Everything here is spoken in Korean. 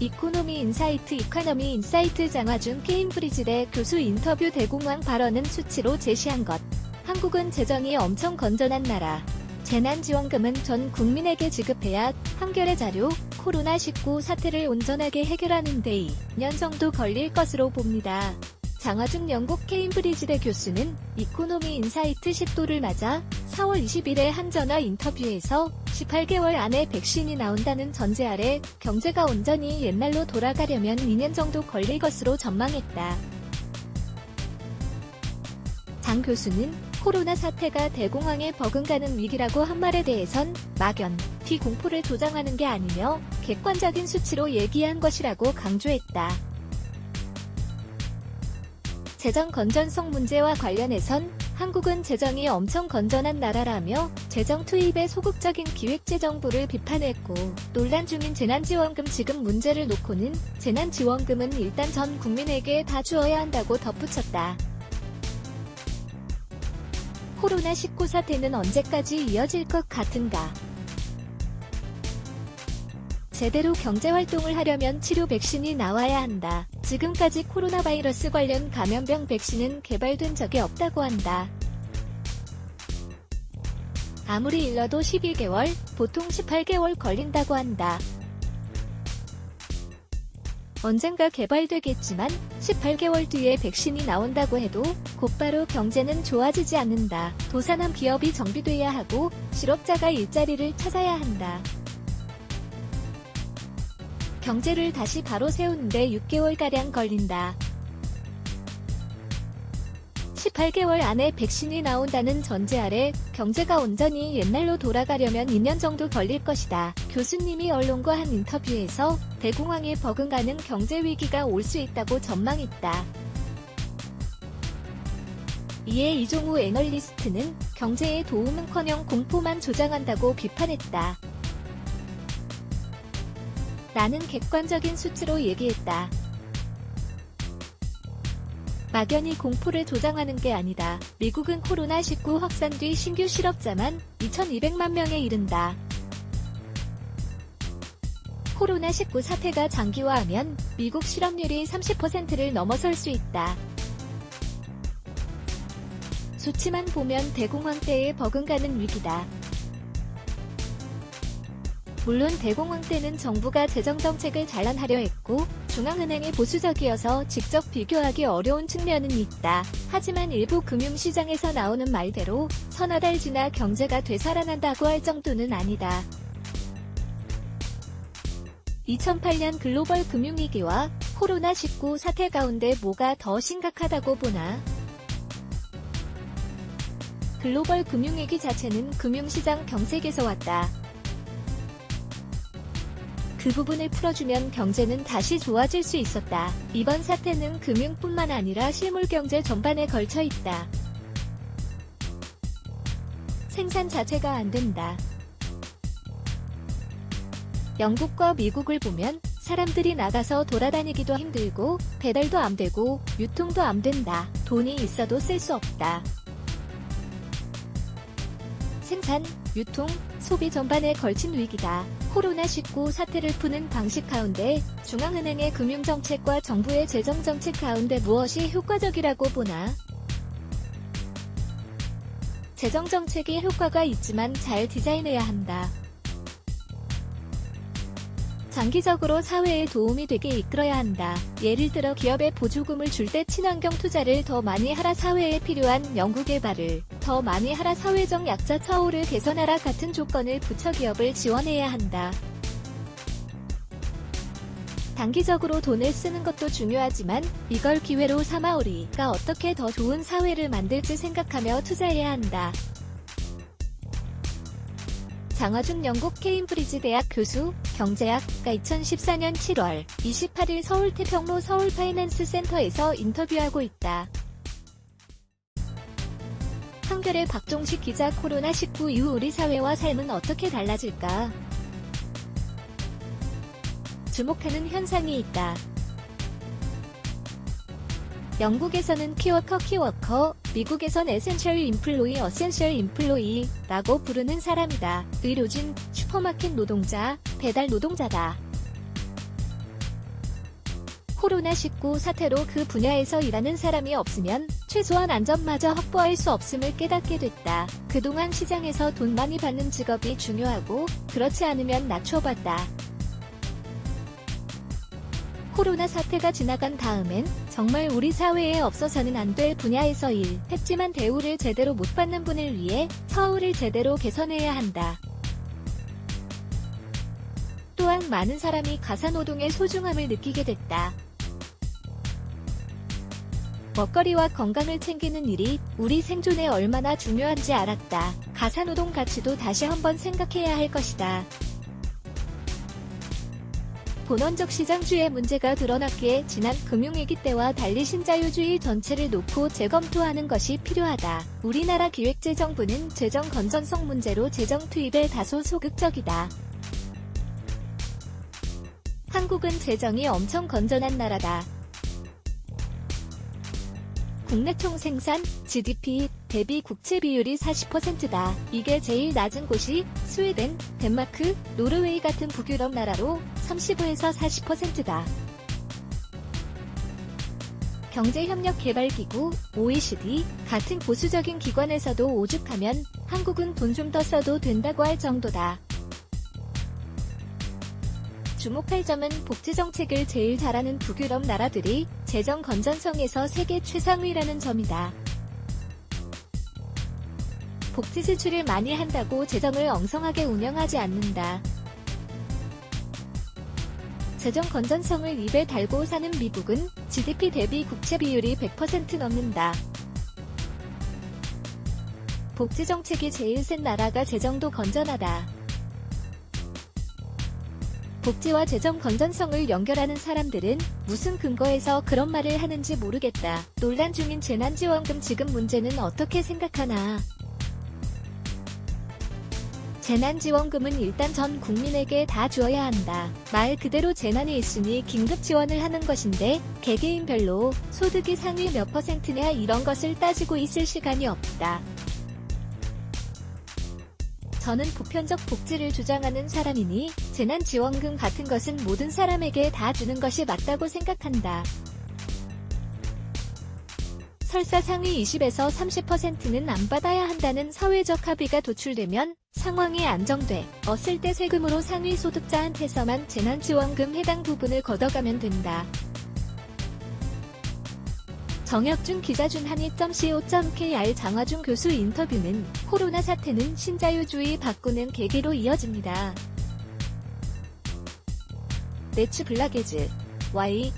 이코노미 인사이트 장화준 케임브리지대 교수 인터뷰 대공황 발언은 수치로 제시한 것. 한국은 재정이 엄청 건전한 나라. 재난지원금은 전 국민에게 지급해야 한겨레 자료. 코로나19 사태를 온전하게 해결하는 데 2년 정도 걸릴 것으로 봅니다. 장화준 영국 케임브리지대 교수는 이코노미 인사이트 10도를 맞아 4월 20일에 한 전화 인터뷰에서 18개월 안에 백신이 나온다는 전제 아래 경제가 온전히 옛날로 돌아가려면 2년 정도 걸릴 것으로 전망했다. 장 교수는 코로나 사태가 대공황에 버금가는 위기라고 한 말에 대해선 막연, 비공포를 조장하는 게 아니며 객관적인 수치로 얘기한 것이라고 강조했다. 재정 건전성 문제와 관련해선 한국은 재정이 엄청 건전한 나라라며 재정 투입의 소극적인 기획재정부를 비판했고, 논란 중인 재난지원금 지급 문제를 놓고는 재난지원금은 일단 전 국민에게 다 주어야 한다고 덧붙였다. 코로나19 사태는 언제까지 이어질 것 같은가? 제대로 경제활동을 하려면 치료 백신이 나와야 한다. 지금까지 코로나 바이러스 관련 감염병 백신은 개발된 적이 없다고 한다. 아무리 일러도 12개월, 보통 18개월 걸린다고 한다. 언젠가 개발되겠지만 18개월 뒤에 백신이 나온다고 해도 곧바로 경제는 좋아지지 않는다. 도산한 기업이 정비돼야 하고 실업자가 일자리를 찾아야 한다. 경제를 다시 바로 세우는데 6개월가량 걸린다. 18개월 안에 백신이 나온다는 전제 아래 경제가 온전히 옛날로 돌아가려면 2년 정도 걸릴 것이다. 교수님이 언론과 한 인터뷰에서 대공황에 버금가는 경제위기가 올 수 있다고 전망했다. 이에 이종우 애널리스트는 경제에 도움은커녕 공포만 조장한다고 비판했다. 나는 객관적인 수치로 얘기했다. 막연히 공포를 조장하는 게 아니다. 미국은 코로나19 확산 뒤 신규 실업자만 2,200만 명에 이른다. 코로나19 사태가 장기화하면 미국 실업률이 30%를 넘어설 수 있다. 수치만 보면 대공황 때에 버금가는 위기다. 물론 대공황 때는 정부가 재정정책을 잘하려 했고 중앙은행이 보수적이어서 직접 비교하기 어려운 측면은 있다. 하지만 일부 금융시장에서 나오는 말대로 서너 달 지나 경제가 되살아난다고 할 정도는 아니다. 2008년 글로벌 금융위기와 코로나19 사태 가운데 뭐가 더 심각하다고 보나? 글로벌 금융위기 자체는 금융시장 경색에서 왔다. 그 부분을 풀어주면 경제는 다시 좋아질 수 있었다. 이번 사태는 금융뿐만 아니라 실물경제 전반에 걸쳐 있다. 생산 자체가 안 된다. 영국과 미국을 보면 사람들이 나가서 돌아다니기도 힘들고 배달도 안 되고 유통도 안 된다. 돈이 있어도 쓸 수 없다. 생산, 유통, 소비 전반에 걸친 위기다. 코로나19 사태를 푸는 방식 가운데 중앙은행의 금융정책과 정부의 재정정책 가운데 무엇이 효과적이라고 보나? 재정정책이 효과가 있지만 잘 디자인해야 한다. 장기적으로 사회에 도움이 되게 이끌어야 한다. 예를 들어 기업에 보조금을 줄 때 친환경 투자를 더 많이 하라, 사회에 필요한 연구개발을 더 많이 하라, 사회적 약자 처우를 개선하라 같은 조건을 붙여 기업을 지원해야 한다. 단기적으로 돈을 쓰는 것도 중요하지만 이걸 기회로 삼아 우리가 어떻게 더 좋은 사회를 만들지 생각하며 투자해야 한다. 장화준 영국 케임브리지 대학 교수, 경제학가 2014년 7월 28일 서울 태평로 서울 파이낸스 센터에서 인터뷰하고 있다. 한겨레 박종식 기자, 코로나19 이후 우리 사회와 삶은 어떻게 달라질까? 주목하는 현상이 있다. 영국에서는 키워커, 미국에선 에센셜 인플로이라고 부르는 사람이다. 의료진, 슈퍼마켓 노동자, 배달 노동자다. 코로나19 사태로 그 분야에서 일하는 사람이 없으면 최소한 안전마저 확보할 수 없음을 깨닫게 됐다. 그동안 시장에서 돈 많이 받는 직업이 중요하고 그렇지 않으면 낮춰봤다. 코로나 사태가 지나간 다음엔 정말 우리 사회에 없어서는 안 될 분야에서 했지만 대우를 제대로 못 받는 분을 위해 처우를 제대로 개선해야 한다. 또한 많은 사람이 가사노동의 소중함을 느끼게 됐다. 먹거리와 건강을 챙기는 일이 우리 생존에 얼마나 중요한지 알았다. 가사노동 가치도 다시 한번 생각해야 할 것이다. 본원적 시장주의 문제가 드러났기에 지난 금융위기 때와 달리 신자유주의 전체를 놓고 재검토하는 것이 필요하다. 우리나라 기획재정부는 재정 건전성 문제로 재정 투입에 다소 소극적이다. 한국은 재정이 엄청 건전한 나라다. 국내 총생산, GDP 대비 국채 비율이 40%다. 이게 제일 낮은 곳이 스웨덴, 덴마크, 노르웨이 같은 북유럽 나라로 35에서 40%다. 경제협력개발기구, OECD 같은 보수적인 기관에서도 오죽하면 한국은 돈 좀 더 써도 된다고 할 정도다. 주목할 점은 복지정책을 제일 잘하는 북유럽 나라들이 재정 건전성에서 세계 최상위라는 점이다. 복지 지출을 많이 한다고 재정을 엉성하게 운영하지 않는다. 재정 건전성을 입에 달고 사는 미국은 GDP 대비 국채 비율이 100% 넘는다. 복지정책이 제일 센 나라가 재정도 건전하다. 복지와 재정 건전성을 연결하는 사람들은 무슨 근거에서 그런 말을 하는지 모르겠다. 논란 중인 재난지원금 지급 문제는 어떻게 생각하나? 재난지원금은 일단 전 국민에게 다 주어야 한다. 말 그대로 재난이 있으니 긴급 지원을 하는 것인데 개개인별로 소득이 상위 몇 %냐 이런 것을 따지고 있을 시간이 없다. 저는 보편적 복지를 주장하는 사람이니 재난지원금 같은 것은 모든 사람에게 다 주는 것이 맞다고 생각한다. 설사 상위 20에서 30%는 안 받아야 한다는 사회적 합의가 도출되면 상황이 안정되었을 때 세금으로 상위 소득자한테서만 재난지원금 해당 부분을 걷어가면 된다. 정혁준 기자 준한이.co.kr 장화준 교수 인터뷰는 코로나 사태는 신자유주의 바꾸는 계기로 이어집니다. 네츠 블라게즈 Y